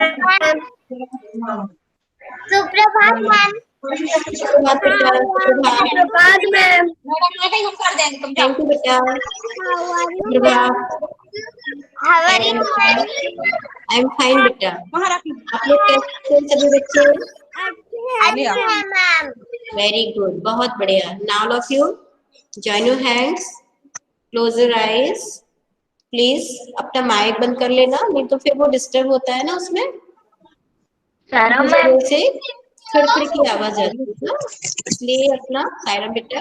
सुप्रभात मैम। सुप्रभात बेटा, सुप्रभात। सुप्रभात मैम। थैंक यू बेटा। सुप्रभात। How are you? I am fine बेटा। आप लोग कैसे हैं सभी बच्चे? अच्छा मैम। वेरी गुड, बहुत बढ़िया। Now all of you join your hands, close your eyes. Please अपना माइक बंद कर लेना, नहीं तो फिर वो डिस्टर्ब होता है ना उसमें, से खड़खड़ की आवाज आती है ना, इसलिए अपना सायरा बेटा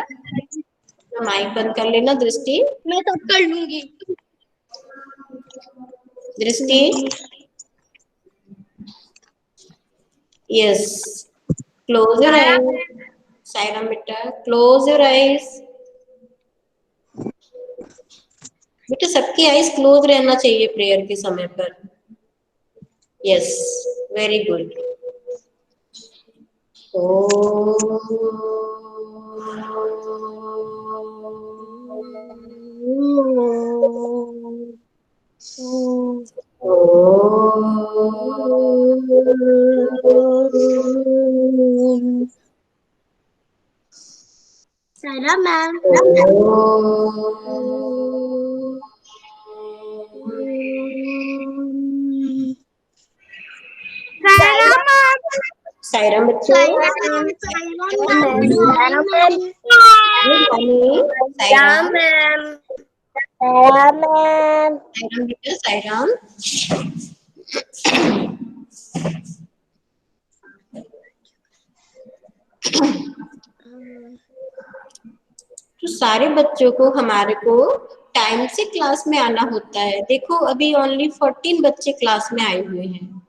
माइक बंद कर लेना। दृष्टि, मैं सब कर लूंगी। दृष्टि, yes, close your eyes. Saira बेटा क्लोज योर आईज। बेटा सबकी आईज क्लोज रहना चाहिए प्रेयर के समय पर। Yes, very good. Saira ma'am. Saira ma'am. Saira बच्चों, सायरा मैम। सायराम बेटा, सायराम। तो सारे बच्चों को हमारे को टाइम से क्लास में आना होता है। देखो अभी ओनली 14 बच्चे क्लास में आए हुए हैं,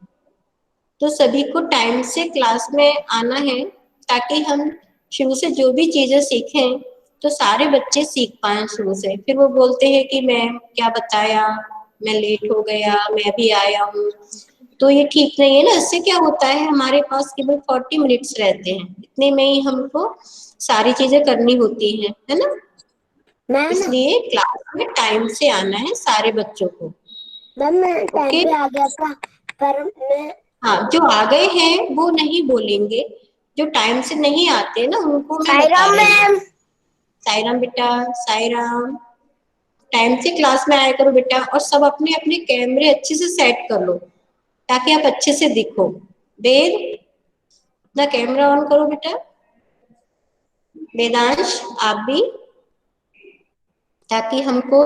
तो सभी को टाइम से क्लास में आना है ताकि हम शुरू से जो भी चीजें सीखें तो सारे बच्चे सीख पाए शुरू से। फिर वो बोलते हैं कि मैम क्या बताया, मैं लेट हो गया, मैं भी आया हूँ, तो ये ठीक नहीं है ना। इससे क्या होता है, हमारे पास केवल 40 मिनट्स रहते हैं, इतने में ही हमको सारी चीजें करनी होती हैं, है ना। इसलिए क्लास में टाइम से आना है सारे बच्चों को। मैं टाइम पे आ गया था, पर मैं हाँ, जो आ गए हैं वो नहीं बोलेंगे, जो टाइम से नहीं आते ना उनको मैं बता रही हूँ। साईराम बेटा, साईराम। टाइम से क्लास में आया करो बेटा, और सब अपने अपने कैमरे अच्छे से सेट कर लो ताकि आप अच्छे से दिखो। वेद, अपना कैमरा ऑन करो बेटा। वेदांश आप भी, ताकि हमको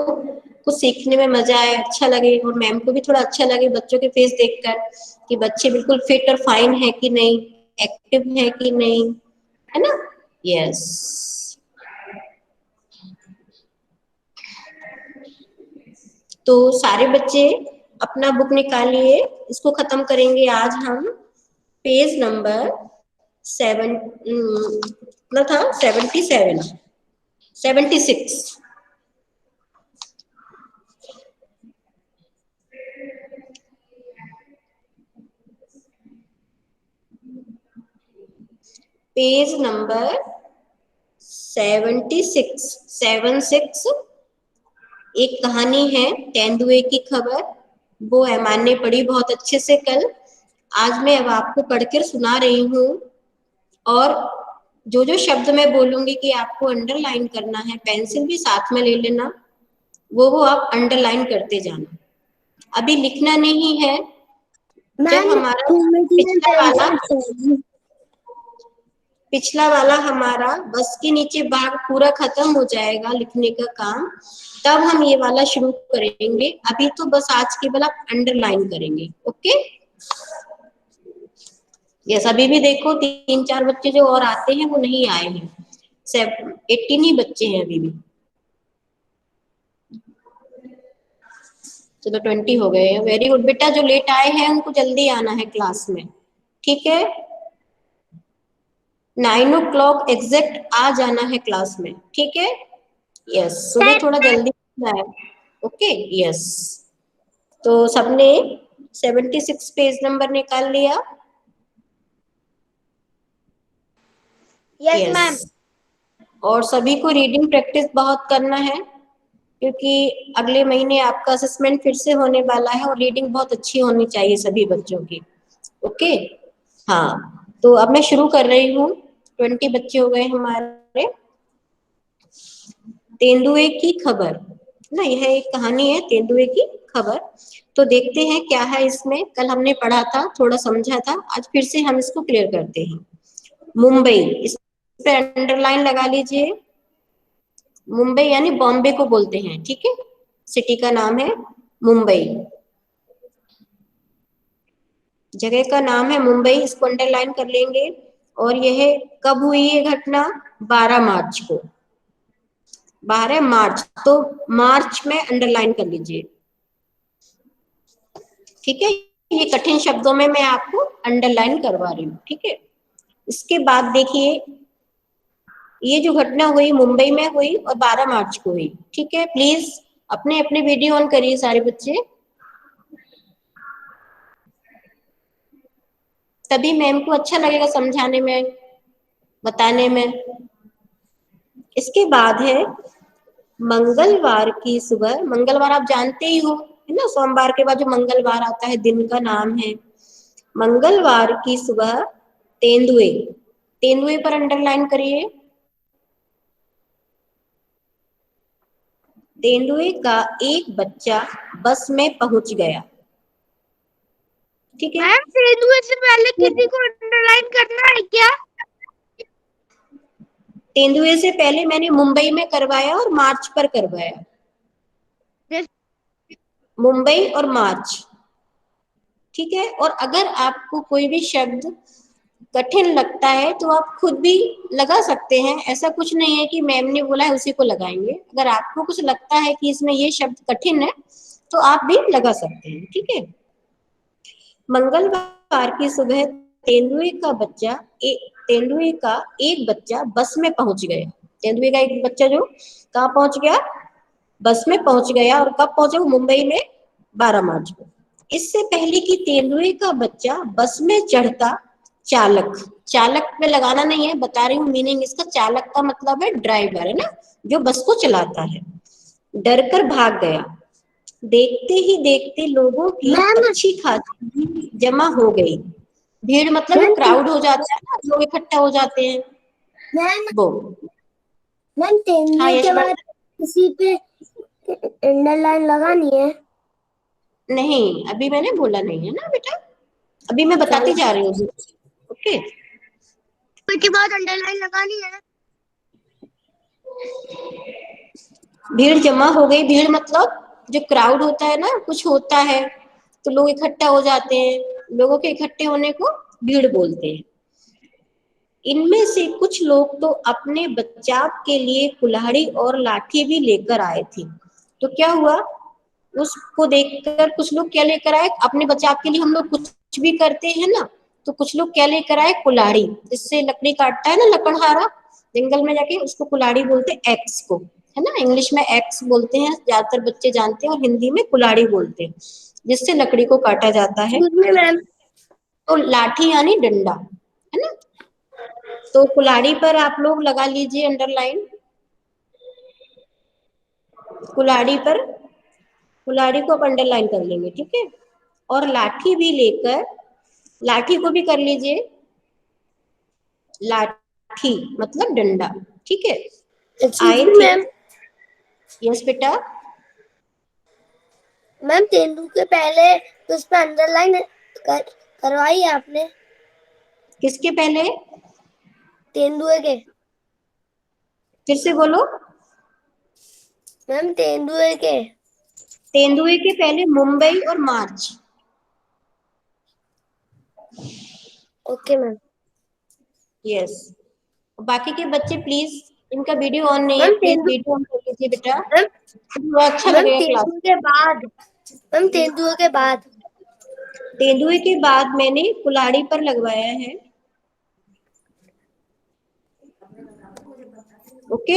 कुछ सीखने में मजा आए, अच्छा लगे, और मैम को भी थोड़ा अच्छा लगे बच्चों के फेस देखकर कि बच्चे बिल्कुल फिट और फाइन है कि नहीं, एक्टिव है कि नहीं, है ना। यस, तो सारे बच्चे अपना बुक निकालिए, इसको खत्म करेंगे आज हम। पेज नंबर 7 कितना था, 77, 76। Page number 76, 76। एक कहानी है तेंदुए की खबर, वो ऐमान ने पढ़ी बहुत अच्छे से कल। आज मैं अब आपको पढ़कर सुना रही हूँ, और जो जो शब्द मैं बोलूंगी कि आपको अंडरलाइन करना है, पेंसिल भी साथ में ले लेना, वो आप अंडरलाइन करते जाना। अभी लिखना नहीं है। जब हमारा पिछला वाला हमारा बस के नीचे भाग पूरा खत्म हो जाएगा लिखने का काम, तब हम ये वाला शुरू करेंगे। अभी तो बस आज केवल आप अंडरलाइन करेंगे। Okay, yes. अभी भी देखो 3-4 बच्चे जो और आते हैं वो नहीं आए हैं, 18 ही बच्चे हैं अभी भी। चलो 20 हो गए हैं। वेरी गुड बेटा, जो लेट आए हैं उनको जल्दी आना है क्लास में, ठीक है। 9 o'clock एग्जैक्ट आ जाना है क्लास में, ठीक है। यस, सुबह थोड़ा जल्दी है। Okay, yes. तो सबने 76 पेज नंबर निकाल लिया? Yes ma'am. और सभी को रीडिंग प्रैक्टिस बहुत करना है, क्योंकि अगले महीने आपका असेसमेंट फिर से होने वाला है, और रीडिंग बहुत अच्छी होनी चाहिए सभी बच्चों की। ओके। हाँ, तो अब मैं शुरू कर रही हूँ। 20 बच्चे हो गए हमारे। तेंदुए की खबर ना, यह एक कहानी है तेंदुए की खबर। तो देखते हैं क्या है इसमें। कल हमने पढ़ा था, थोड़ा समझा था, आज फिर से हम इसको क्लियर करते हैं। मुंबई, इस पे अंडरलाइन लगा लीजिए। मुंबई यानी बॉम्बे को बोलते हैं, ठीक है। सिटी का नाम है मुंबई, जगह का नाम है मुंबई, इसको अंडरलाइन कर लेंगे। और यह कब हुई ये घटना? 12 मार्च को। 12 मार्च, तो मार्च में अंडरलाइन कर लीजिए, ठीक है। ये कठिन शब्दों में मैं आपको अंडरलाइन करवा रही हूँ, ठीक है। इसके बाद देखिए, ये जो घटना हुई मुंबई में हुई और 12 मार्च को हुई, ठीक है। प्लीज अपने अपने वीडियो ऑन करिए सारे बच्चे, तभी मैम को अच्छा लगेगा समझाने में, बताने में। इसके बाद है मंगलवार की सुबह। मंगलवार आप जानते ही हो, है ना, सोमवार के बाद जो मंगलवार आता है दिन का नाम है। मंगलवार की सुबह तेंदुए, तेंदुए पर अंडरलाइन करिए। तेंदुए का एक बच्चा बस में पहुंच गया, ठीक है। मैम तेंदुए से पहले किसी को अंडरलाइन करना है क्या? तेंदुए से पहले मैंने मुंबई में करवाया और मार्च पर करवाया। मुंबई और मार्च, ठीक है। और अगर आपको कोई भी शब्द कठिन लगता है तो आप खुद भी लगा सकते हैं, ऐसा कुछ नहीं है कि मैम ने बोला है उसी को लगाएंगे। अगर आपको कुछ लगता है कि इसमें ये शब्द कठिन है तो आप भी लगा सकते हैं, ठीक है। मंगलवार की सुबह तेंदुए का बच्चा तेंदुए का एक बच्चा बस में पहुंच गया। तेंदुए का एक बच्चा जो कहाँ पहुंच गया? बस में पहुंच गया। और कब पहुंचा? मुंबई में 12 मार्च को। इससे पहले कि तेंदुए का बच्चा बस में चढ़ता, चालक, चालक में लगाना नहीं है, बता रही हूँ मीनिंग इसका। चालक का मतलब है ड्राइवर, है ना, जो बस को चलाता है, डर कर भाग गया। देखते ही देखते लोगों की मैम अच्छी खासी भीड़ जमा हो गई। भीड़ मतलब क्राउड हो जाता है ना, लोग इकट्ठा हो जाते हैं मैम वो। मैम हाँ तेंदुए के यशवंत। बाद किसी पे अंडरलाइन लगानी है? नहीं, अभी मैंने बोला नहीं है ना बेटा, अभी मैं बताती जा रही हूँ, ओके। के बाद अंडरलाइन लगानी है। भीड़ जमा हो गई, भीड़ मतलब जो क्राउड होता है ना, कुछ होता है तो लोग इकट्ठा हो जाते हैं, लोगों के इकट्ठे होने को भीड़ बोलते हैं। इनमें से कुछ लोग तो अपने बचाव के लिए कुल्हाड़ी और लाठी भी लेकर आए थे। तो क्या हुआ, उसको देखकर कुछ लोग क्या लेकर आए? अपने बचाव के लिए हम लोग कुछ भी करते हैं ना, तो कुछ लोग क्या लेकर आए? कुल्हाड़ी, जिससे लकड़ी काटता है ना, लकड़हारा, जंगल में जाके उसको कुल्हाड़ी बोलते हैं, एक्स को, है ना। इंग्लिश में एक्स बोलते हैं, ज्यादातर बच्चे जानते हैं, और हिंदी में कुल्हाड़ी बोलते हैं, जिससे लकड़ी को काटा जाता है। मैम तो लाठी यानी डंडा, है ना। तो कुल्हाड़ी पर आप लोग लगा लीजिए अंडरलाइन। कुल्हाड़ी पर, कुल्हाड़ी को आप अंडरलाइन कर लेंगे, ठीक है। और लाठी भी लेकर, लाठी को भी कर लीजिए, लाठी मतलब डंडा, ठीक है। एक्सक्यूज आए मी थे, मैम। यस बेटा। मैम तेंदुए के पहले तो उस पर अंडरलाइन करवाई है आपने? किसके पहले? तेंदुए के। फिर से बोलो। मैम तेंदुए के। तेंदुए के पहले मुंबई और मार्च। Okay ma'am. यस। बाकी के बच्चे प्लीज, इनका वीडियो ऑन नहीं है, मैम प्लीज वीडियो ऑन कर लीजिए बेटा, मैम थोड़ा अच्छा मैम लगेगा क्लास। तेंदुए के बाद, मैम तेंदुए के बाद। तेंदुए के बाद मैंने कुल्हाड़ी पर लगवाया है, ओके।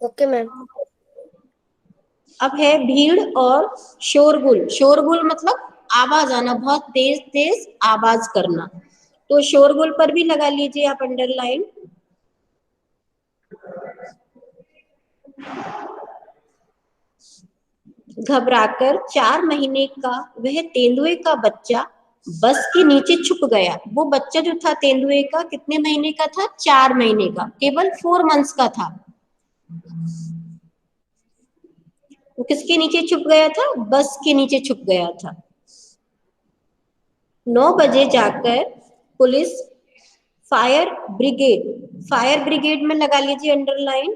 Okay ma'am. अब है भीड़ और शोरगुल। शोरगुल मतलब आवाज आना, बहुत तेज तेज आवाज करना। तो शोरगुल पर भी लगा लीजिए आप अंडरलाइन। घबराकर 4 महीने का वह तेंदुए का बच्चा बस के नीचे छुप गया। वो बच्चा जो था तेंदुए का कितने महीने का था? 4 महीने का, केवल 4 मंथ्स का था। वो किसके नीचे छुप गया था? बस के नीचे छुप गया था। 9 बजे जाकर पुलिस फायर ब्रिगेड में लगा लीजिए अंडरलाइन।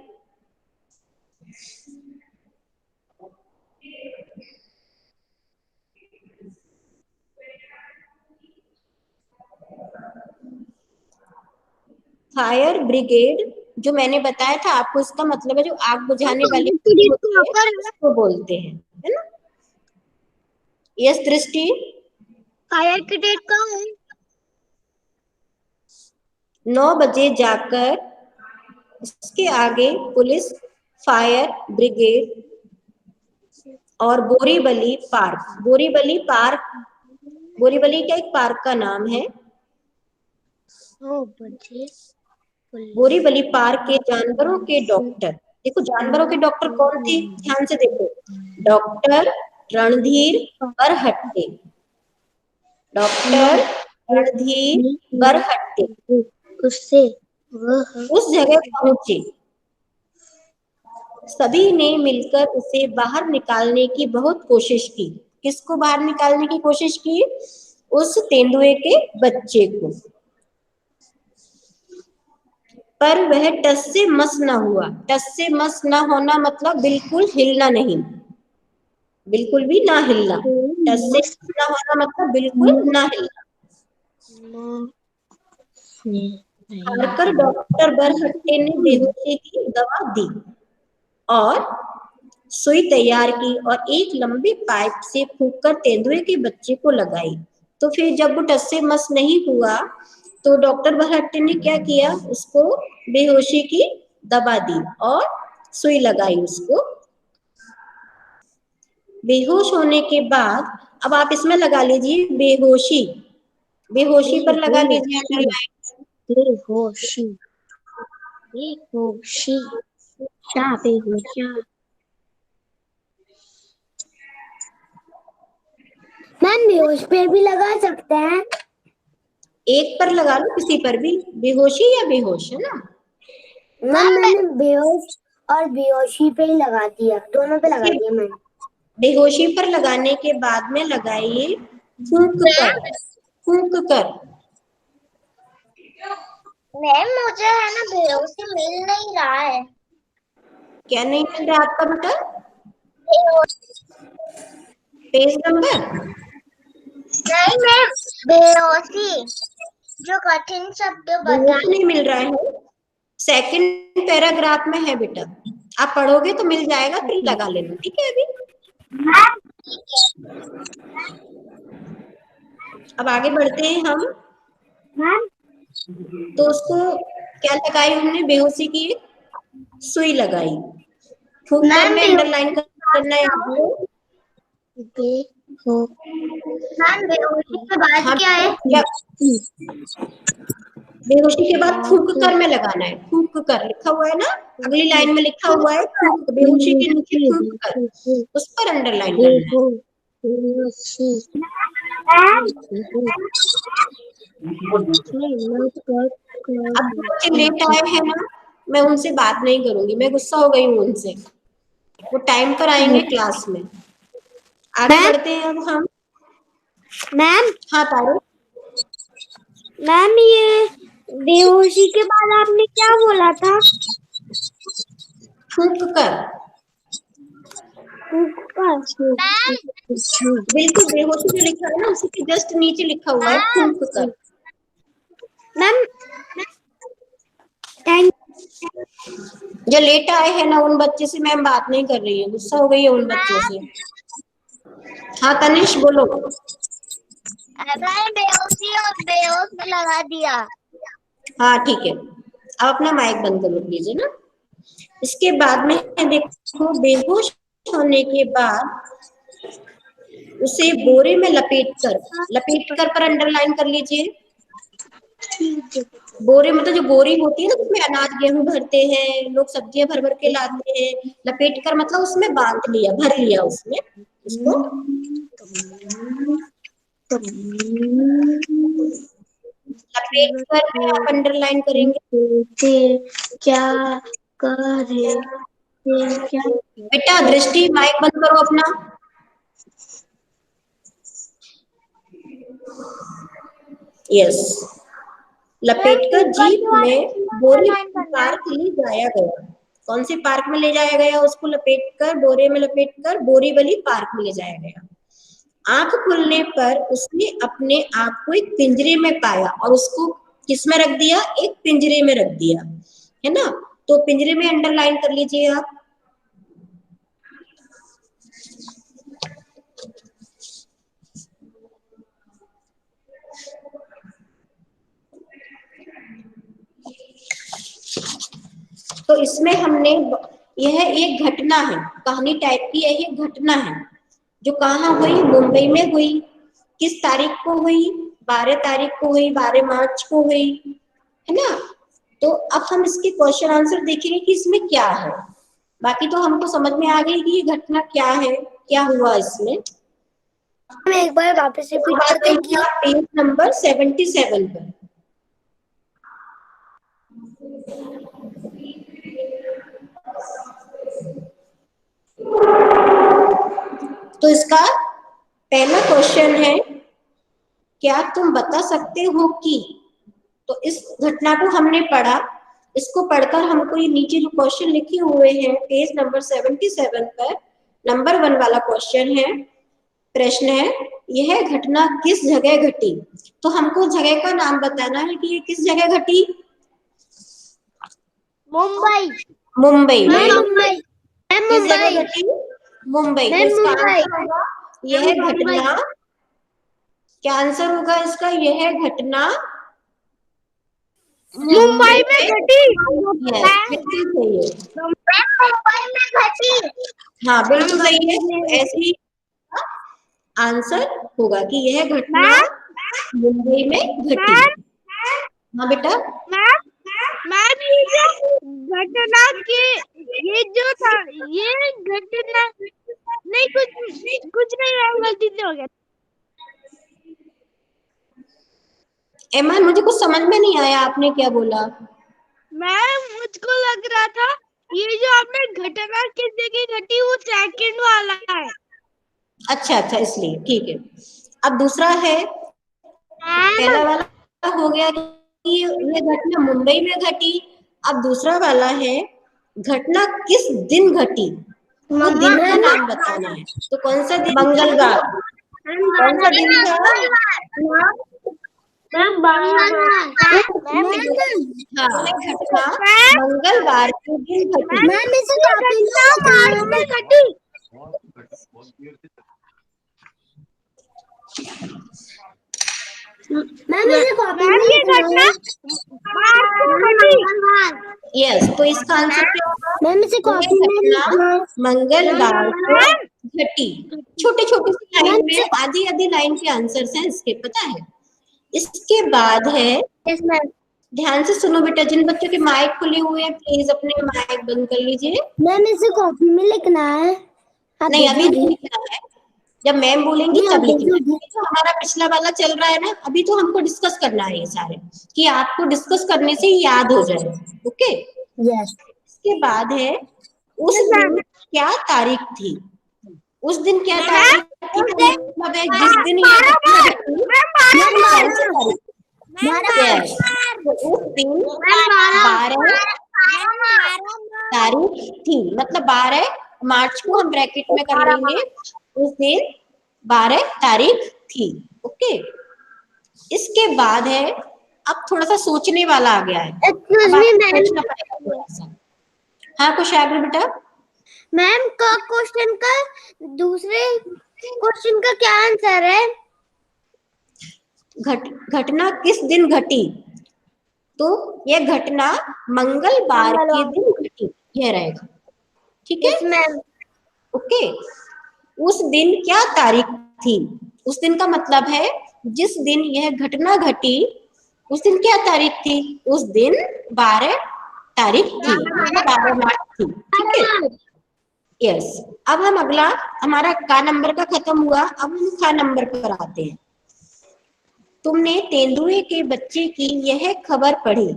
फायर ब्रिगेड जो मैंने बताया था आपको, इसका मतलब है जो आग बुझाने वाली गाड़ी होती है उसको बोलते हैं, है ना? यस दृष्टि। फायर ब्रिगेड कहाँ है? 9 बजे जाकर इसके आगे पुलिस, फायर ब्रिगेड और बोरीवली पार्क। बोरीवली क्या एक पार्क का नाम है। 9 बजे बोरीवली पार्क के जानवरों के डॉक्टर, देखो जानवरों के डॉक्टर कौन थे, ध्यान से देखो। डॉक्टर रणधीर बरहट्टे, डॉक्टर रणधीर बरहट्टे उससे वह उस जगह पहुंचे। सभी ने मिलकर उसे बाहर निकालने की बहुत कोशिश की। किसको बाहर निकालने की कोशिश की? उस तेंदुए के बच्चे को। पर वह टस से मस न हुआ। टस से मस न होना मतलब बिल्कुल हिलना नहीं, बिल्कुल भी ना हिलना। टस से मस न होना मतलब बिल्कुल ना हिलना। हारकर डॉक्टर बरहट्टे ने बेहोशी की दवा दी और सुई तैयार की और एक लंबे पाइप से फूंककर तेंदुए के बच्चे को लगाई। तो फिर जब वो टस से मस नहीं हुआ तो डॉक्टर बरहट्टे ने क्या किया? उसको बेहोशी की दवा दी और सुई लगाई उसको। बेहोश होने के बाद अब आप इसमें लगा लीजिए बेहोशी। बेहोशी पर लगा लीजिए अंडरलाइन। बेहोशी बेहोशी बेहोशी। मैम बेहोश पे भी लगा सकते हैं। एक पर लगा लो, किसी पर भी, बेहोशी या बेहोश, है ना? मैम मैंने बेहोश और बेहोशी पे ही लगा दिया, दोनों पे लगा दिया मैंने। बेहोशी पर लगाने के बाद में लगाइए फूंक कर। फूंक कर। मैम मुझे है ना बेहोशी मिल नहीं रहा है। क्या नहीं मिल रहा आपका बेटा? पेज नंबर नहीं मैम, बेहोशी जो कठिन शब्द बता नहीं मिल रहा है। सेकंड पैराग्राफ में है बेटा, आप पढ़ोगे तो मिल जाएगा, फिर लगा लेना, ठीक है? अभी अब आगे बढ़ते हैं हम। तो उसको क्या लगाई हमने? बेहोशी की सुई लगाई। फूंक कर में अंडरलाइन करना है आपको। बेहोशी के बाद क्या है? बेहोशी के बाद फूंक कर में लगाना है। फूंक कर लिखा हुआ है ना, अगली लाइन में लिखा हुआ है फूंक। बेहोशी के नीचे फूंक कर, उस पर अंडरलाइन करना है। अब बच्चे लेट आए हैं ना, मैं उनसे बात नहीं करूंगी, मैं गुस्सा हो गई हूँ उनसे। वो टाइम पर आएंगे क्लास में। आगे बढ़ते हैं अब हम। मैम हाँ तारू। मैम ये बेहोशी के बाद आपने क्या बोला था? फूंक कर। बिल्कुल बेहोशी जो लिखा है ना उसी के जस्ट नीचे लिखा हुआ है फूंक कर। Ma'am thank. जो लेट आए हैं ना उन बच्चे से मैम बात नहीं कर रही है, गुस्सा हो गई है उन बच्चों से। हाँ तनिष बोलो। बेहोशी और बेहोश में लगा दिया। हाँ ठीक है, अब अपना माइक बंद कर लीजिए ना। इसके बाद में देखो, बेहोश होने के बाद उसे बोरे में लपेट कर पर अंडरलाइन कर लीजिए। बोरे मतलब जो बोरी होती है ना उसमें अनाज गेहूं भरते हैं लोग, सब्जियां भर भर के लाते हैं। लपेट कर मतलब उसमें बांध लिया, भर लिया उसमें उसको। लपेट कर में आप अंडरलाइन करेंगे। क्या करे क्या बेटा दृष्टि माइक बंद करो अपना। यस, लपेटकर जीप में बोरे पार्क ले जाया गया। कौन से पार्क में ले जाया गया? उसको लपेटकर बोरे में लपेटकर बोरीवली पार्क में ले जाया गया। आंख खुलने पर उसने अपने आप को एक पिंजरे में पाया और उसको किस में रख दिया? एक पिंजरे में रख दिया, है ना। तो पिंजरे में अंडरलाइन कर लीजिए आप। तो इसमें हमने, यह एक घटना है, कहानी टाइप की यह एक घटना है जो कहाँ हुई? मुंबई में हुई। किस तारीख को हुई? 12 तारीख को हुई, 12 मार्च को हुई, है ना। तो अब हम इसके क्वेश्चन आंसर देखेंगे कि इसमें क्या है। बाकी तो हमको समझ में आ गई कि ये घटना क्या है, क्या हुआ इसमें। हम एक बार वापस रिपीट करते हैं कि पेज नंबर 77 पर। तो इसका पहला क्वेश्चन है, क्या तुम बता सकते हो कि। तो इस घटना को हमने पढ़ा, इसको पढ़कर हमको ये नीचे जो क्वेश्चन लिखे हुए हैं पेज नंबर 77 पर नंबर 1 वाला क्वेश्चन है, प्रश्न है, यह घटना किस जगह घटी। तो हमको जगह का नाम बताना है कि ये किस जगह घटी। मुंबई। मुंबई में। मुंबई किस जगह घटी? मुंबई। तो इसका आंसर होगा यह घटना, क्या आंसर होगा इसका? यह घटना मुंबई में घटी। बिल्कुल सही है। मुंबई में घटी। हाँ बिल्कुल सही है, ऐसे ही आंसर होगा कि यह घटना मुंबई में घटी। हाँ बेटा। मैम ये जो घटना के ये जो था ये घटना नहीं, कुछ नहीं मैम, गलती से हो गया। एमान मुझे कुछ समझ में नहीं आया, आपने क्या बोला? मैम मुझको लग रहा था ये जो आपने घटना किस जगह घटी वो सेकंड वाला है। अच्छा अच्छा, इसलिए ठीक है। अब दूसरा है, पहला वाला हो गया कि ये घटना मुंबई में घटी। अब दूसरा वाला है, घटना किस दिन घटी। वो दिन का नाम बताना है। तो कौन सा दिन? मंगलवार। कौन सा दिन था? हाँ, घटना मंगलवार के दिन घटी। मैम इसे कॉपी में घटी। मैम इसे कॉपी में लिखना है। यस, तो इसका आंसर क्या होगा? मैम इसे कॉपी में लिखना है। मंगलवार को घटी। छोटे छोटे सी लाइन में आधी आधी लाइन के आंसर्स हैं इसके, पता है। इसके बाद है, यस मैम। ध्यान से सुनो बेटा, जिन बच्चों के माइक खुले हुए हैं प्लीज अपने माइक बंद कर लीजिए। मैम इसे कॉपी में लिखना है। नहीं अभी नहीं लिखना है, जब मैम बोलेंगी तब लिखना है। तो हमारा पिछला वाला चल रहा है ना, अभी तो हमको डिस्कस करना है ये सारे, कि आपको डिस्कस करने से ही याद हो जाए। Okay yes. इसके बाद है, उस दिन क्या तारीख थी। उस दिन क्या तारीख थी, मतलब है जिस दिन ये घटना घटी, तो उस दिन 12 तारीख थी, मतलब 12 मार्च को हम ब्रैकेट में कर लेंगे। उस दिन 12 तारीख थी। ओके इसके बाद है, अब थोड़ा सा सोचने वाला आ गया है। Excuse me ma'am. सोचना पड़ेगा थोड़ा सा। हाँ कुछ आगे बेटा। मैम का क्वेश्चन का दूसरे क्वेश्चन का क्या आंसर है? घटना किस दिन घटी, तो यह घटना मंगलवार के दिन घटी, यह रहेगा। ठीक है मैम। ओके उस दिन क्या तारीख थी, उस दिन का मतलब है जिस दिन यह घटना घटी उस दिन क्या तारीख थी, उस दिन 12 तारीख थी, 12 मार्च थी। ठीक है यस। अब हम अगला, हमारा का नंबर का खत्म हुआ, अब हम खा नंबर पर आते हैं। तुमने तेंदुए के बच्चे की यह खबर पढ़ी।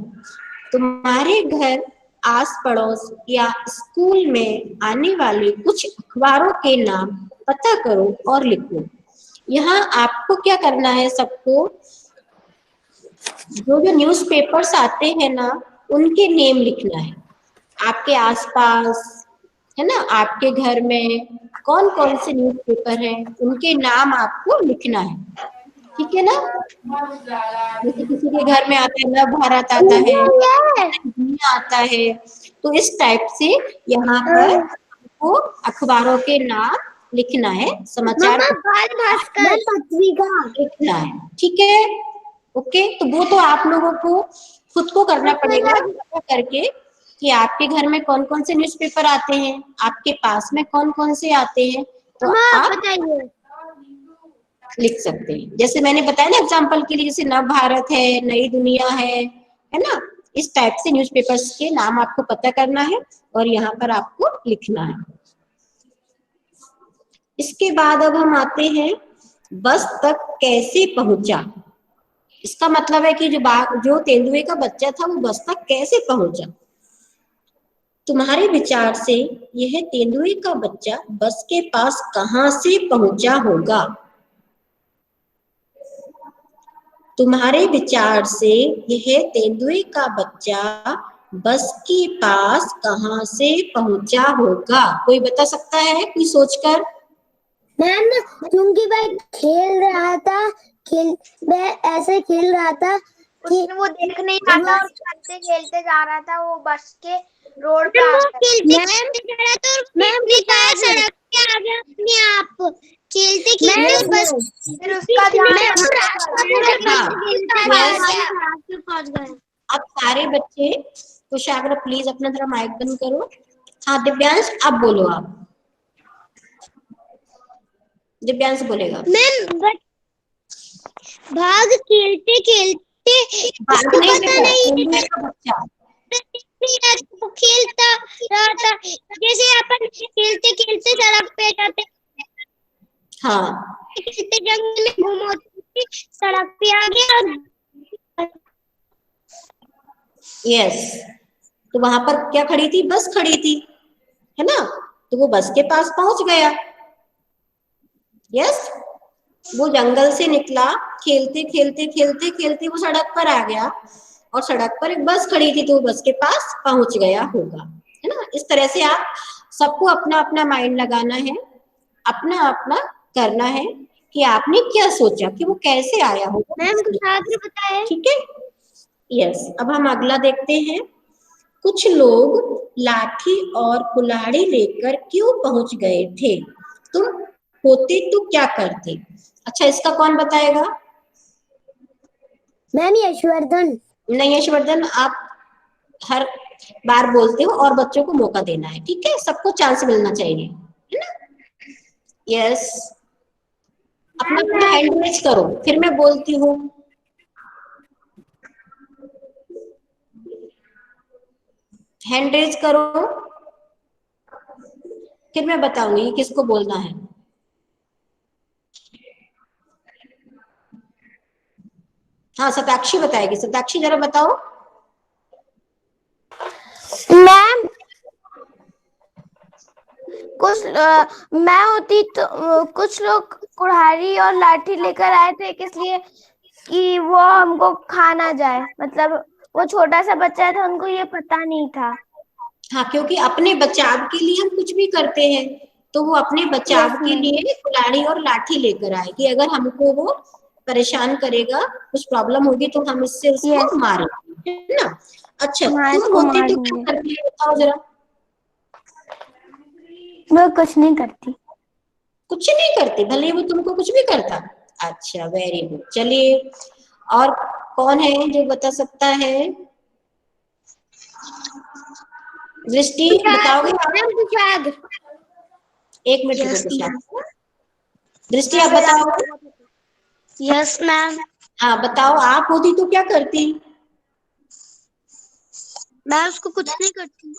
तुम्हारे घर, आस पड़ोस या स्कूल में आने वाले कुछ अखबारों के नाम पता करो और लिखो। यहाँ आपको क्या करना है, सबको जो जो न्यूज़पेपर्स आते हैं ना, उनके नेम लिखना है। आपके आसपास, है ना, आपके घर में कौन कौन से न्यूज़पेपर हैं, उनके नाम आपको लिखना है। ठीक है ना? जैसे किसी के घर में आता है नव भारत आता है, दुनिया आता है, तो इस टाइप से यहाँ पर आपको अखबारों के नाम लिखना है, समाचार पत्रिका लिखना है। ठीक है? ओके, तो वो तो आप लोगों को खुद को करना पड़ेगा पता करके कि आपके घर में कौन कौन से न्यूज़पेपर आते हैं, आपके पास में कौन कौन से आते हैं, तो आप बताइए। लिख सकते हैं। जैसे मैंने बताया ना एग्जाम्पल के लिए, जैसे नव भारत है, नई दुनिया है ना, इस टाइप से न्यूज़पेपर्स के नाम आपको पता करना है और यहाँ पर आपको लिखना है। इसके बाद अब हम आते हैं बस तक कैसे पहुंचा। इसका मतलब है कि जो तेंदुए का बच्चा था वो बस तक कैसे पहुंचा। तुम्हारे विचार से यह तेंदुए का बच्चा बस के पास कहां से पहुंचा होगा। तुम्हारे विचार से यह तेंदुए का बच्चा बस के पास कहां से पहुंचा होगा। कोई बता सकता है, कोई सोचकर? मैम, क्योंकि भाई खेल रहा था, मैं ऐसे खेल रहा था कि वो देख नहीं रहा था और खेलते खेलते जा रहा था, वो बस के रोड पे आ गया। सड़क पे आ गया अपने आप, खेलते खेलते बस फिर उसका पहुंच गया। अब सारे बच्चे कुशाग्र प्लीज अपना जरा माइक बंद करो। हाँ दिव्यांश, अब बोलो आप। दिव्यांश बोलेगा। मैम भाग खेलते खेलते उसको भागने पता में नहीं तेंदुए का बच्चा वो खेलता रहा था, जैसे अपन खेलते खेलते सड़क पे जाते, हाँ खेलते जंगल में घूम होती, सड़क पे आ गया और यस, तो वहां पर क्या खड़ी थी, बस खड़ी थी, है ना, तो वो बस के पास पहुंच गया। यस, वो जंगल से निकला, खेलते खेलते खेलते खेलते वो सड़क पर आ गया और सड़क पर एक बस खड़ी थी, तो वो बस के पास पहुंच गया होगा, है ना। इस तरह से आप सबको अपना अपना माइंड लगाना है, अपना अपना करना है कि आपने क्या सोचा कि वो कैसे आया होगा। मैम कुछ आगे बताएं। ठीक है, यस। अब हम अगला देखते हैं। कुछ लोग लाठी और कुल्हाड़ी लेकर क्यों पहुंच गए थे। तुम होते तो क्या करते। अच्छा, इसका कौन बताएगा। मैम यशवर्धन। नहीं यशवर्धन, आप हर बार बोलते हो और बच्चों को मौका देना है, ठीक है, सबको चांस मिलना चाहिए, है ना। यस, अपना अपना हैंड रेज करो, फिर मैं बोलती हूँ। हैंड रेज करो, फिर मैं बताऊंगी किसको बोलना है। हाँ शताक्षी बताएगी। शताक्षी जरा बताओ। मैम कुछ मैं होती तो कुछ लोग कुल्हाड़ी और लाठी लेकर आए थे इसलिए कि वो हमको खा ना जाए, मतलब वो छोटा सा बच्चा था, उनको ये पता नहीं था। हाँ, क्योंकि अपने बचाव के लिए हम कुछ भी करते हैं, तो वो अपने बचाव के लिए कुल्हाड़ी और लाठी लेकर आए कि अगर हमको वो परेशान करेगा, कुछ प्रॉब्लम होगी तो हम इससे उसको मारेंगे, है ना। अच्छा, तुम होते तो क्या करते, बताओ जरा। मैं कुछ नहीं करती। कुछ नहीं करते, भले वो तुमको कुछ भी करता। अच्छा, वेरी गुड। चलिए, और कौन है जो बता सकता है। दृष्टि बताओगे आप? एक मिनट रुको कुशाग्र। दृष्टि आप बताओ। Yes ma'am. हाँ बताओ, आप होती तो क्या करती। मैं उसको कुछ नहीं करती।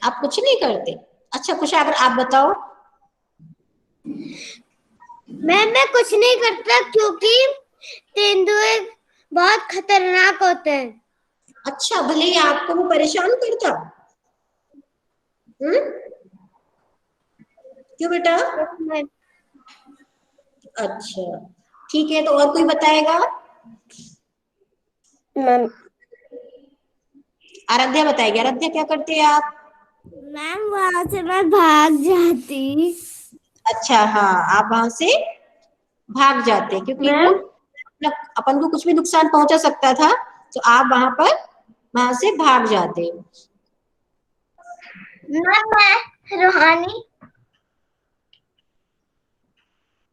आप कुछ नहीं करते। अच्छा कुशाग्र, आप बताओ। मैं कुछ नहीं करता, क्योंकि तेंदुए बहुत खतरनाक होते हैं। अच्छा, भले ही आपको वो परेशान करता। क्यों बेटा? अच्छा, ठीक है, तो और कोई बताएगा? मैम आराध्या बताएगी। आराध्या, क्या करते हैं आप? मैम वहां से मैं भाग जाती। अच्छा, हाँ, आप वहां से भाग जाते क्योंकि वो अपन को कुछ भी नुकसान पहुंचा सकता था, तो आप वहां से भाग जाते। मैं रूहानी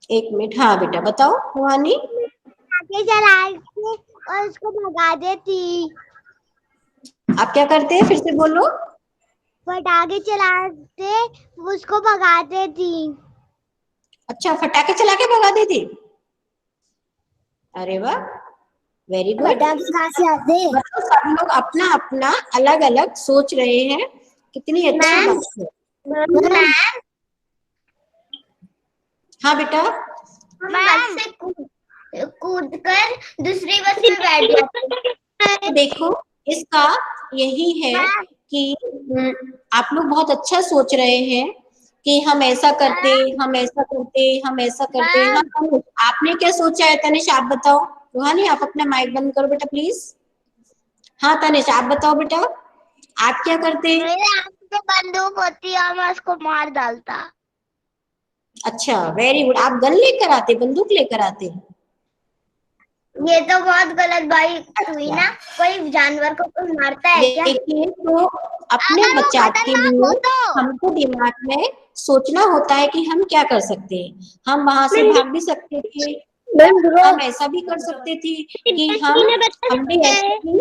एक मिनट, हाँ बेटा बताओ रुहानी। आगे चला के और उसको भगा देती। आप क्या करते हैं, फिर से बोलो। पटाखे चलाते उसको भगाते थी। अच्छा, फटाके चला के भगा देती। अरे वाह, वेरी गुड। पटाखे कहाँ से आते? मतलब सब लोग अपना अपना अलग अलग सोच रहे हैं, कितनी अच्छी बात है। हाँ बेटा। बस से कूद कर दूसरी बस में बैठ जाते। देखो, इसका यही है कि आप लोग बहुत अच्छा सोच रहे हैं कि हम ऐसा करते, हम ऐसा करते, हम ऐसा करते। हाँ, आपने क्या सोचा है तनिष, आप बताओ। रूहानी, आप अपना माइक बंद करो बेटा प्लीज। हाँ तनिष, आप बताओ बेटा, आप क्या करते? मेरे हाथ में बंदूक होती और मैं उसको मार डालता। अच्छा, वेरी गुड। आप गन लेकर आते, बंदूक लेकर आते? ये तो बहुत गलत बात हुई ना। कोई जानवर को कोई मारता है क्या? देखिए, तो अपने अगर वो बचाव के खतरनाक हो लिए तो हमको दिमाग में सोचना होता है कि हम क्या कर सकते हैं। हम वहां से भाग भी सकते थे, हम ऐसा भी कर सकते थे कि हम भी ऐसे ही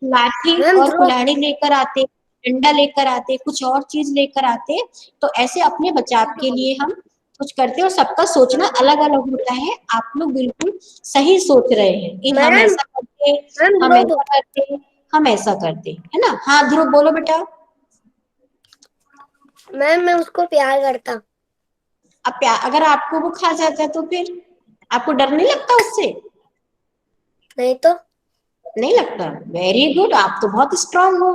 लाठी और कुल्हाड़ी लेकर आते, डंडा लेकर आते, कुछ और चीज लेकर आते। तो ऐसे अपने बचाव के लिए हम कुछ करते, और सबका सोचना अलग अलग होता है। आप लोग बिल्कुल सही सोच रहे हैं कि हम ऐसा करते, हम ऐसा करते, हम ऐसा करते, है ना। हाँ ध्रुव, बोलो बेटा। मैम मैं उसको प्यार करता। अब अगर आपको वो खा जाता है तो फिर आपको डर नहीं लगता उससे? नहीं तो नहीं लगता। वेरी गुड, आप तो बहुत स्ट्रांग हो,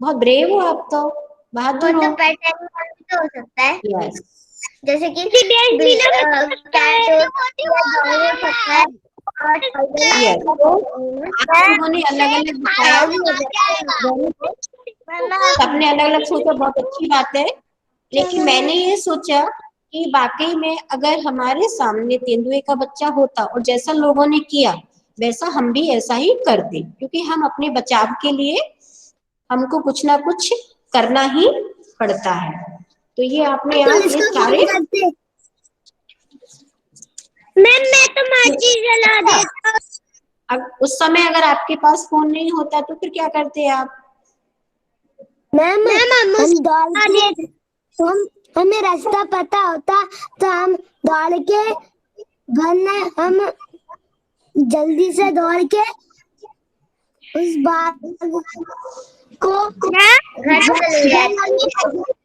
बहुत ब्रेव हो, आप तो वो बहादुर हो। तो पेट एनिमल भी तो हो सकता है। यस, जैसे कि कैट हो सकता है और यस, तो आप लोगों ने अलग अलग बताया, सबने अलग अलग सोचा, बहुत अच्छी बात है। लेकिन मैंने ये सोचा कि वाकई में अगर हमारे सामने तेंदुए का बच्चा होता और जैसा लोगों ने किया वैसा हम भी ऐसा ही करते, क्योंकि हम अपने बचाव के लिए हमको कुछ ना कुछ करना ही पड़ता है। तो ये आपने आज ये सारे मैं तो माची जला देता। अब उस समय अगर आपके पास फोन नहीं होता तो फिर क्या करते आप? मैम हम दौड़ के हम हमें रास्ता पता होता तो हम दौड़ के हम जल्दी से दौड़ के उस बात को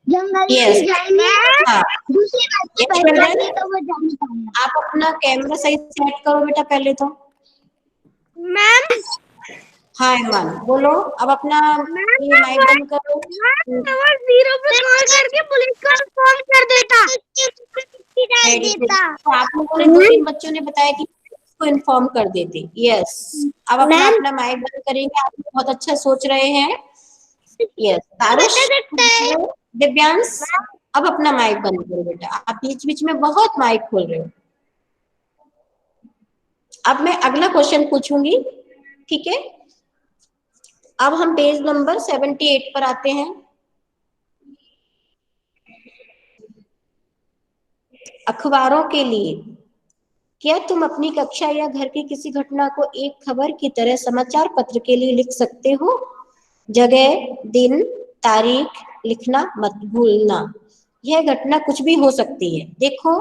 जंगल यस, में जाएंगे। हाँ, दूसरी बात यस बैठ चिल्ड्रन, जाएंगे तो वो जान पाएंगे। आप अपना कैमरा सही सेट करो बेटा पहले तो। मैम हाँ ईमान, बोलो। अब अपना ये माइक बंद करो। जीरो पे कॉल करके पुलिस को इन्फॉर्म कर देता। Very good. तो आप लोगों ने, दो तीन बच्चों ने बताया कि इसको इन्फॉर्म कर देते। यस, अब अपना अपना माइक बंद करेंगे। आप लोग बहुत अच्छा सोच रहे हैं। यस, तारुष, दिव्यांश, अब अपना माइक बंद करो बेटा, आप बीच बीच में बहुत माइक खोल रहे हो। अब मैं अगला क्वेश्चन पूछूंगी, ठीक है। अब हम पेज नंबर 78 पर आते हैं। अखबारों के लिए, क्या तुम अपनी कक्षा या घर की किसी घटना को एक खबर की तरह समाचार पत्र के लिए लिख सकते हो? जगह, दिन, तारीख लिखना मत भूलना। यह घटना कुछ भी हो सकती है। देखो,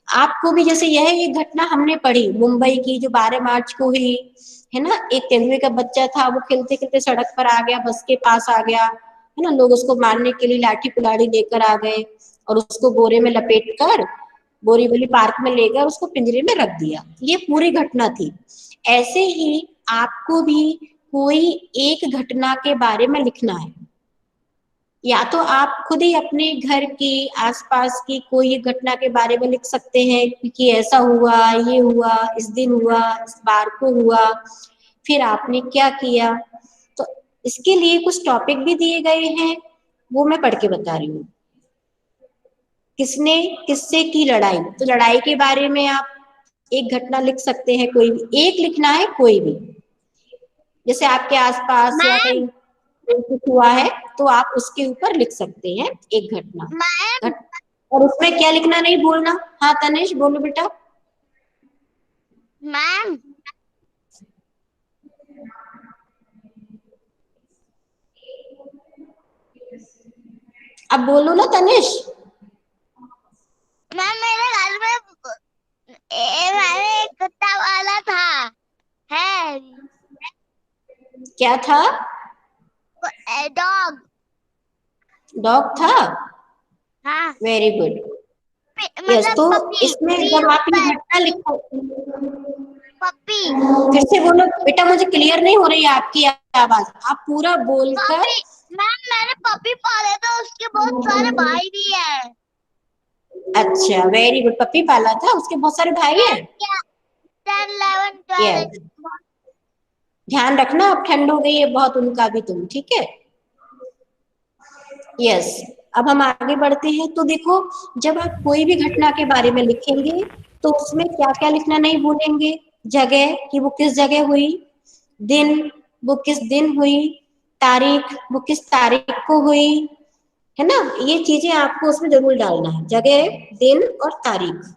आपको भी जैसे यह एक घटना हमने पढ़ी मुंबई की, जो 12 मार्च को हुई है ना। एक तेंदुए का बच्चा था, वो खेलते खेलते सड़क पर आ गया, बस के पास आ गया, है ना। लोग उसको मारने के लिए लाठी कुल्हाड़ी लेकर आ गए और उसको बोरे में लपेट कर बोरीवली पार्क में ले गए, उसको पिंजरे में रख दिया। ये पूरी घटना थी। ऐसे ही आपको भी कोई एक घटना के बारे में लिखना है। या तो आप खुद ही अपने घर की आसपास की कोई एक घटना के बारे में लिख सकते हैं कि ऐसा हुआ, ये हुआ, इस दिन हुआ, इस बार को हुआ, फिर आपने क्या किया। तो इसके लिए कुछ टॉपिक भी दिए गए हैं, वो मैं पढ़ के बता रही हूँ। किसने किससे की लड़ाई, तो लड़ाई के बारे में आप एक घटना लिख सकते हैं, कोई भी एक लिखना है, कोई भी। जैसे आपके आसपास या कहीं कुछ हुआ है तो आप उसके ऊपर लिख सकते हैं एक घटना। और उसमें क्या लिखना नहीं भूलना। हाँ तनिष बोलो बेटा। मैम अब बोलो ना तनिष। मैम मेरे घर में मैंने एक कुत्ता वाला था है क्या था? डॉग। डॉग था। हाँ वेरी गुड। यस, मतलब तो पपी इसमें पी जब आप ये ऊपर घटना लिखो, पपी फिर से बोलो बेटा, मुझे क्लियर नहीं हो रही है आपकी आवाज, आप पूरा बोलकर। पपी। मैम मैंने पपी पाले तो उसके बहुत सारे भाई भी हैं। अच्छा वेरी गुड, पप्पी पाला था, उसके बहुत सारे भाई हैं। 10 11 यस, 12। ध्यान रखना, अब ठंड हो गई है बहुत उनका भी, तुम ठीक है। यस, अब हम आगे बढ़ते हैं। तो देखो, जब आप कोई भी घटना के बारे में लिखेंगे तो उसमें क्या क्या लिखना नहीं भूलेंगे। जगह, कि वो किस जगह हुई, दिन, वो किस दिन हुई, तारीख, वो किस तारीख को हुई, है ना। ये चीजें आपको उसमें जरूर डालना है, जगह, दिन और तारीख।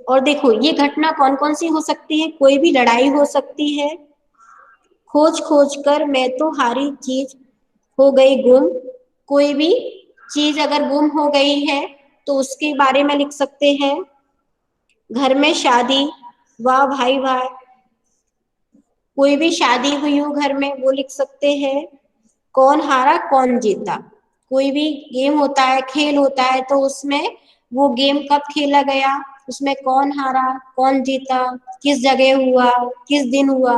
और देखो, ये घटना कौन कौन सी हो सकती है, कोई भी लड़ाई हो सकती है, खोज खोज कर मैं तो हारी चीज हो गई गुम, कोई भी चीज अगर गुम हो गई है तो उसके बारे में लिख सकते हैं। घर में शादी, वाह भाई वाह, कोई भी शादी हुई हो घर में, वो लिख सकते हैं। कौन हारा कौन जीता, कोई भी गेम होता है, खेल होता है, तो उसमें वो गेम कब खेला गया, उसमें कौन हारा कौन जीता, किस जगह हुआ, किस दिन हुआ,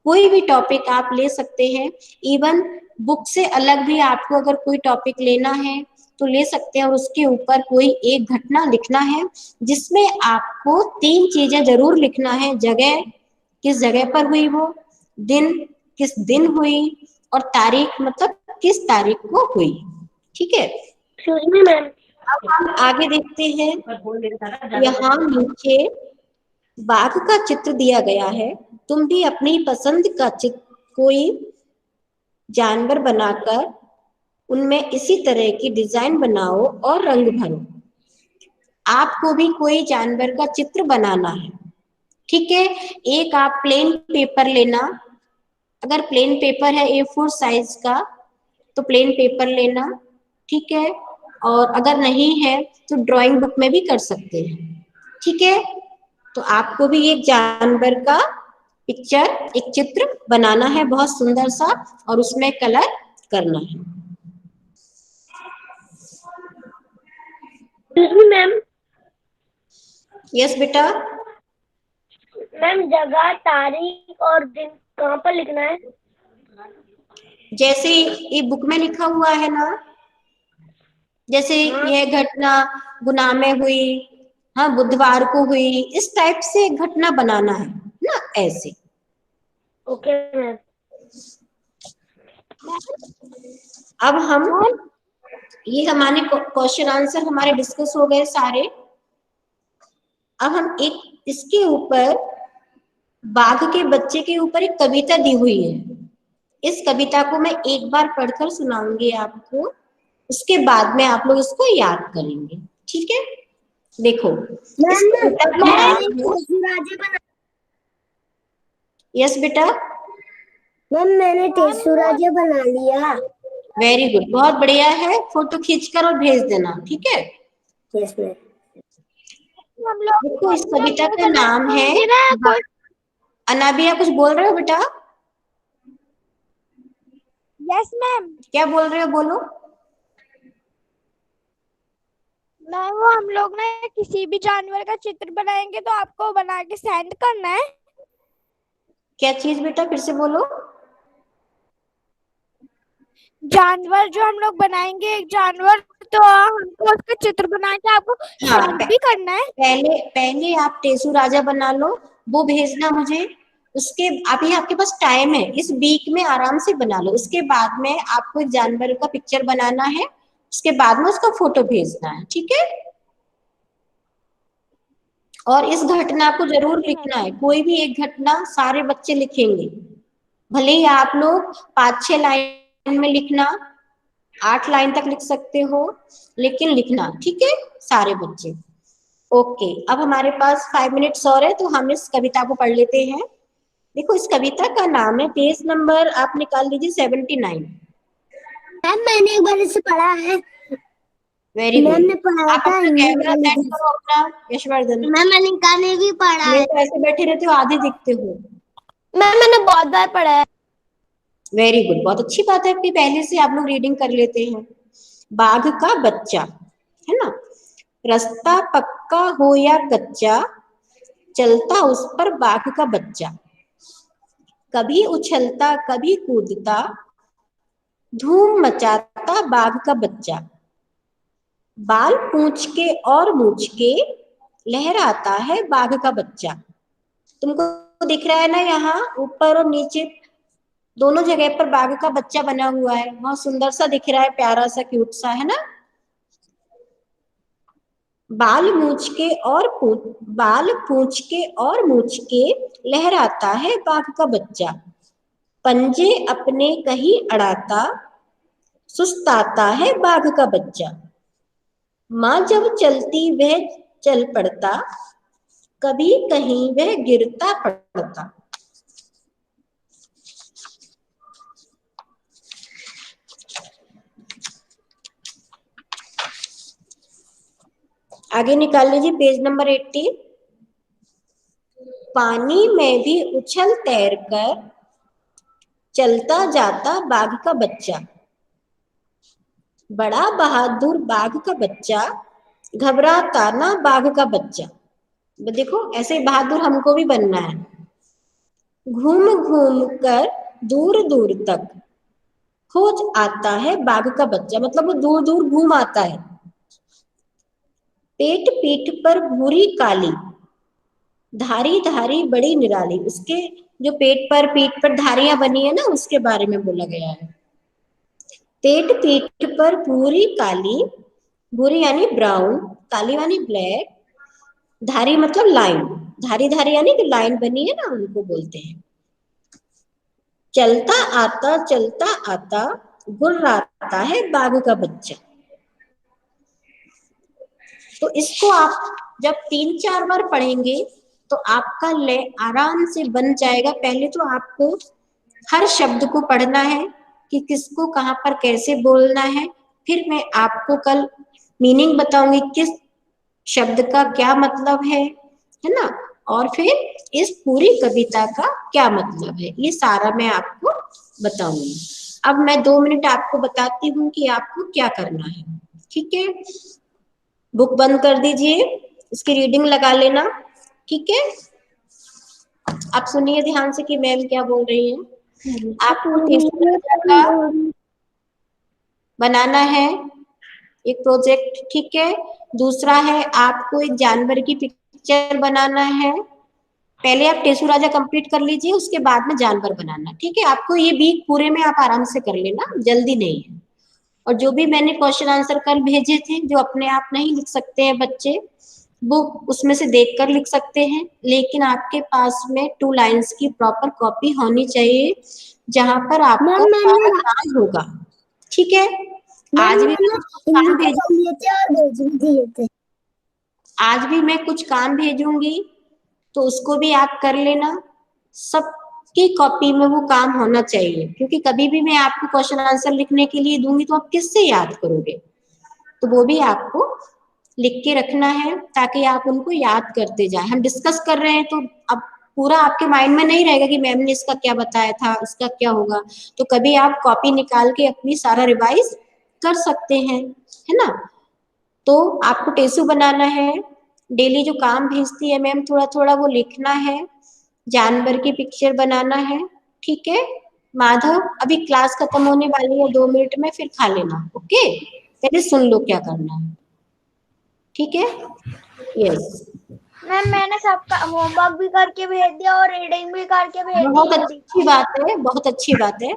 कोई भी टॉपिक आप ले सकते हैं। इवन बुक से अलग भी आपको अगर कोई टॉपिक लेना है तो ले सकते हैं, और उसके ऊपर कोई एक घटना लिखना है जिसमें आपको 3 चीजें जरूर लिखना है। जगह, किस जगह पर हुई वो, दिन, किस दिन हुई, और तारीख, मतलब किस तारीख को हुई। ठीक है, मैम। अब हम आगे देखते हैं। यहाँ नीचे बाघ का चित्र दिया गया है, तुम भी अपनी पसंद का चित्र कोई जानवर बनाकर उनमें इसी तरह की डिजाइन बनाओ और रंग भरो। आपको भी कोई जानवर का चित्र बनाना है, ठीक है। एक आप प्लेन पेपर लेना, अगर प्लेन पेपर है A4 साइज का तो प्लेन पेपर लेना, ठीक है। और अगर नहीं है तो ड्राइंग बुक में भी कर सकते हैं, ठीक है। तो आपको भी एक जानवर का पिक्चर, एक चित्र बनाना है बहुत सुंदर सा, और उसमें कलर करना है। मैम। यस बेटा। मैम जगह, तारीख और दिन कहाँ पर लिखना है? जैसे ये बुक में लिखा हुआ है ना, जैसे यह घटना गुना में हुई, हाँ बुधवार को हुई, इस टाइप से एक घटना बनाना है ना, ऐसे। Okay ma'am. अब हम, ये हमारे क्वेश्चन आंसर हमारे डिस्कस हो गए सारे। अब हम एक इसके ऊपर, बाघ के बच्चे के ऊपर एक कविता दी हुई है। इस कविता को मैं एक बार पढ़कर सुनाऊंगी आपको, उसके बाद में आप लोग इसको याद करेंगे, ठीक है। देखो, इस कविता का नाम है, यस बेटा। मैम मैंने टेसुराजा बना लिया। वेरी गुड, बहुत बढ़िया है, फोटो खींचकर और भेज देना, ठीक है। Yes ma'am. हम लोग देखो, इस कविता का कलर नाम है, होंगे ना कुछ। अनाबिया कुछ बोल रहे हो बेटा? Yes ma'am. क्या बोल रहे हो, बोलो। मैम वो हम लोग ना किसी भी जानवर का चित्र बनाएंगे तो आपको बना के सेंड करना है। क्या चीज बेटा, फिर से बोलो। जानवर जो हम लोग बनाएंगे एक जानवर, तो हमको उसका चित्र बना के आपको हाँ, सेंड भी करना है। पहले पहले आप टेसू राजा बना लो, वो भेजना मुझे। उसके अभी आपके पास टाइम है, इस वीक में आराम से बना लो। उसके बाद में आपको एक जानवर का पिक्चर बनाना है, उसके बाद में उसका फोटो भेजना है, ठीक है। और इस घटना को जरूर ठीक है लिखना है, कोई भी एक घटना सारे बच्चे लिखेंगे। भले ही आप लोग 5-6 लाइन में लिखना, 8 लाइन तक लिख सकते हो, लेकिन लिखना, ठीक है सारे बच्चे। ओके, अब हमारे पास 5 मिनट्स और है, तो हम इस कविता को पढ़ लेते हैं। देखो, इस कविता का नाम है, पेज नंबर आप निकाल लीजिए 79। मैम मैंने एक बार इसे पढ़ा है। Very ma'am good. ने पढ़ाया आप था अपना हिंदी कैमरा वाली सेट थी। करो अपना, यशवर्धन। मैम अनिका ने भी पढ़ा नहीं है। तो ऐसे बैठे रहते हो, आधे दिखते हो। मैम मैंने बहुत बार पढ़ा है। वेरी गुड, बहुत अच्छी बात है कि पहले से आप लोग रीडिंग कर लेते हैं। बाघ का बच्चा, है ना। रास्ता पक्का हो या कच्चा, चलता उस पर बाघ का बच्चा। कभी उछलता कभी कूदता, धूम मचाता बाघ का बच्चा। बाल पूंछ के और मूछ के, लहराता है बाघ का बच्चा। तुमको दिख रहा है ना, यहाँ ऊपर और नीचे दोनों जगह पर बाघ का बच्चा बना हुआ है, बहुत सुंदर सा दिख रहा है, प्यारा सा, क्यूट सा, है ना। बाल मूछ के और बाल पूंछ के और मूछ के, लहराता है बाघ का बच्चा। पंजे अपने कहीं अड़ाता, सुस्ताता है बाघ का बच्चा। माँ जब चलती वह चल पड़ता, कभी कहीं वह गिरता पड़ता। आगे निकाल लीजिए पेज नंबर 80। पानी में भी उछल तैर कर, चलता जाता बाघ का बच्चा। बड़ा बहादुर बाघ का बच्चा, घबराता ना बाघ का बच्चा। देखो, ऐसे बहादुर हमको भी बनना है। घूम घूम कर दूर दूर तक, खोज आता है बाघ का बच्चा, मतलब वो दूर दूर घूम आता है। पेट पीठ पर भूरी काली, धारी धारी बड़ी निराली। उसके जो पेट पर पीठ पर धारियां बनी है ना, उसके बारे में बोला गया है। पेट पीठ पर भूरी काली, भूरी यानी ब्राउन, काली यानी ब्लैक, धारी मतलब लाइन, धारी धारी यानी कि लाइन बनी है ना, उनको बोलते हैं। चलता आता, गुर्राता है बाघ का बच्चा। तो इसको आप जब 3-4 बार पढ़ेंगे तो आपका ले आराम से बन जाएगा। पहले तो आपको हर शब्द को पढ़ना है कि किसको कहाँ पर कैसे बोलना है। फिर मैं आपको कल मीनिंग बताऊंगी, किस शब्द का क्या मतलब है ना। और फिर इस पूरी कविता का क्या मतलब है, ये सारा मैं आपको बताऊंगी। अब मैं 2 मिनट आपको बताती हूँ कि आपको क्या करना है, ठीक है। बुक बंद कर दीजिए, इसकी रीडिंग लगा लेना, ठीक है। आप सुनिए ध्यान से कि मैम क्या बोल रही हैं। आपको तीसरा का बनाना है एक प्रोजेक्ट, ठीक है। दूसरा है आपको एक जानवर की पिक्चर बनाना है। पहले आप टेसू राजा कंप्लीट कर लीजिए, उसके बाद में जानवर बनाना, ठीक है। आपको ये वीक पूरे में आप आराम से कर लेना, जल्दी नहीं है। और जो भी मैंने क्वेश्चन आंसर कल भेजे थे, जो अपने आप नहीं लिख सकते हैं बच्चे, वो उसमें से देखकर लिख सकते हैं, लेकिन आपके पास में 2 लाइंस की प्रॉपर कॉपी होनी चाहिए, जहां पर आपको मैम सारा मैंने काम होगा, ठीक है। मैम आज भी मैं मैंने कुछ हिंदी काम के भेज कर लिए थे और भेज भी दिए थे। आज भी मैं कुछ काम भेजूंगी, तो उसको भी आप कर लेना। सबकी कॉपी में वो काम होना चाहिए, क्योंकि कभी भी मैं आपको क्वेश्चन आंसर लिखने के लिए दूंगी तो आप किससे याद करोगे। तो वो भी आपको लिख के रखना है, ताकि आप उनको याद करते जाए। हम डिस्कस कर रहे हैं तो अब पूरा आपके माइंड में नहीं रहेगा कि मैम ने इसका क्या बताया था, इसका क्या होगा। तो कभी आप कॉपी निकाल के अपनी सारा रिवाइज कर सकते हैं, है ना। तो आपको टेसू बनाना है, डेली जो काम भेजती है मैम थोड़ा थोड़ा वो लिखना है, जानवर की पिक्चर बनाना है, ठीक है। माधव अभी क्लास खत्म होने वाली है 2 मिनट में, फिर खा लेना, ओके। पहले सुन लो क्या करना है, ठीक है। यस मैम मैंने सबका होमवर्क भी करके भेज दिया और रीडिंग भी करके भेज बहुत दी। अच्छी बात है, बहुत अच्छी बात है।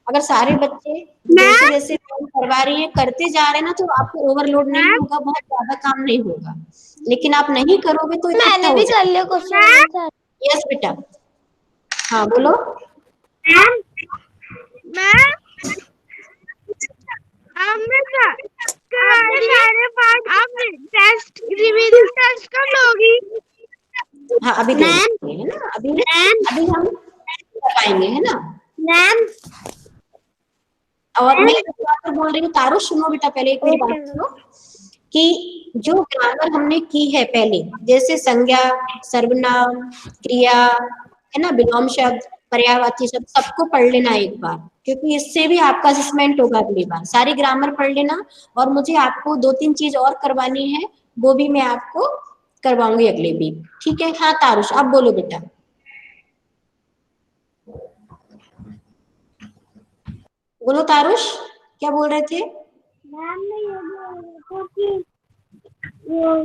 अगर सारे बच्चे जैसे जैसे काम करवा रही है करते जा रहे हैं ना, तो आपको ओवरलोड नहीं होगा, बहुत ज्यादा काम नहीं होगा। लेकिन आप नहीं करोगे तो इकट्ठा मैंने हो भी कर जाएगा। लिया क्वेश्चन। यस बेटा, हाँ बोलो। हाँ अभी दे देंगे, है ना, अभी अभी हम करवाएंगे, है ना। मैम और मैं एक बात बोल रही हूँ, तारो सुनो बेटा, पहले एक मेरी बात सुनो कि जो ग्रामर हमने की है पहले, जैसे संज्ञा, सर्वनाम, क्रिया, है ना, विलोम शब्द, पर्यायवाची शब्द, सबको पढ़ लेना एक बार, क्योंकि इससे भी आपका असेसमेंट होगा अगली बार। सारी ग्रामर पढ़ लेना, और मुझे आपको 2-3 चीज और करवानी है, वो भी मैं आपको करवाऊंगी अगले वीक, ठीक है। हाँ तारुष आप बोलो बेटा। बोलो तारुष, क्या बोल रहे थे? मैम ने ये बोला कि वो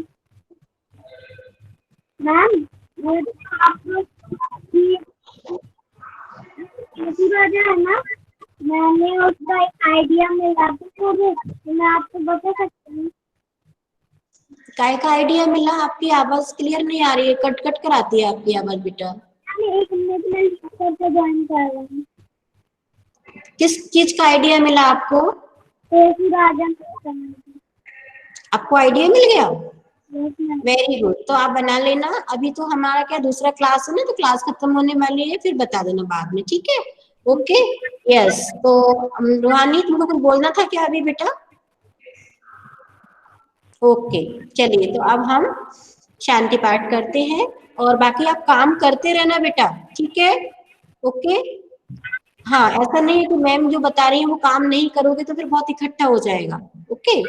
मैम वो आप लोग राजा है ना, मैंने उसका एक आइडिया मिला तो मैं आपको बता सकती हूँ। काय का आइडिया मिला? आपकी आवाज क्लियर नहीं आ रही है, कट कट कर आती है आपकी आवाज बेटा। मैं एक मिनट में ज्वाइन कर रहा हूँ। किस चीज का आइडिया मिला आपको? राजा आपको आइडिया मिल गया? वेरी गुड, तो आप बना लेना। अभी तो हमारा क्या दूसरा क्लास है ना, तो क्लास खत्म होने वाली है, फिर बता देना बाद में, ठीक है। Okay yes. तो रूहानी तुमको कुछ बोलना था क्या अभी बेटा? ओके चलिए, तो अब हम शांति पाठ करते हैं, और बाकी आप काम करते रहना बेटा, ठीक है। ओके हाँ, ऐसा नहीं है कि मैम जो बता रही है वो काम नहीं करोगे तो फिर बहुत इकट्ठा हो जाएगा, ओके।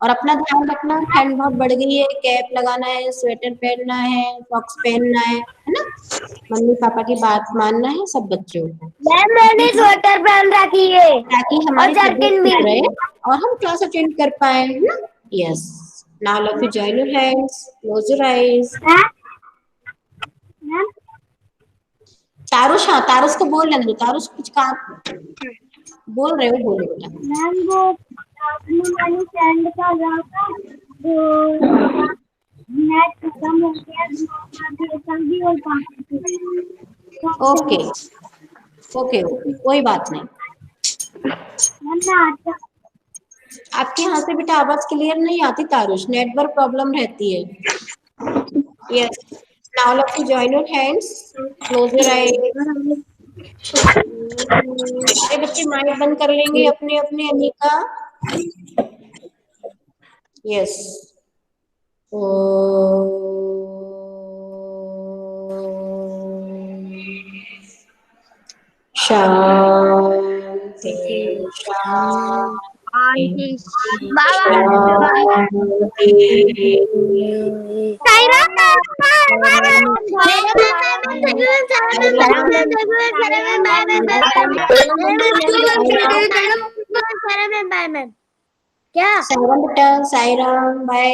और अपना ध्यान रखना, ठंड बहुत बढ़ गई है, कैप लगाना है, स्वेटर पहनना है, सॉक्स पहनना है ना। मम्मी पापा की बात मानना है सब बच्चों को, मैम मैंने स्वेटर पहन रखी है ताकि हमारी और तबीयत जर्किन भी। ठीक रहे और हम क्लास अटेंड कर पाए, है ना। Yes, now let me join your hands, close your eyes. Ma'am Tarush, हाँ तारुष को बोल लेने दो, तारुष कुछ काम बोल रहे हो, बोलो बेटा। मैम वो अपने वाली फ्रेंड का रहा था तो नेट खत्म हो गया, भी और ओके ओके ओके, कोई बात नहीं। आपके यहाँ से बेटा आवाज क्लियर नहीं आती तारुष, नेटवर्क प्रॉब्लम रहती है। Yes, now let me join your hands, close your eyes. सारे बच्चे माइक बंद कर लेंगे अपने अपने अनिका। यस, शांति शांति क्या सायराम बेटा, सायराम बाय।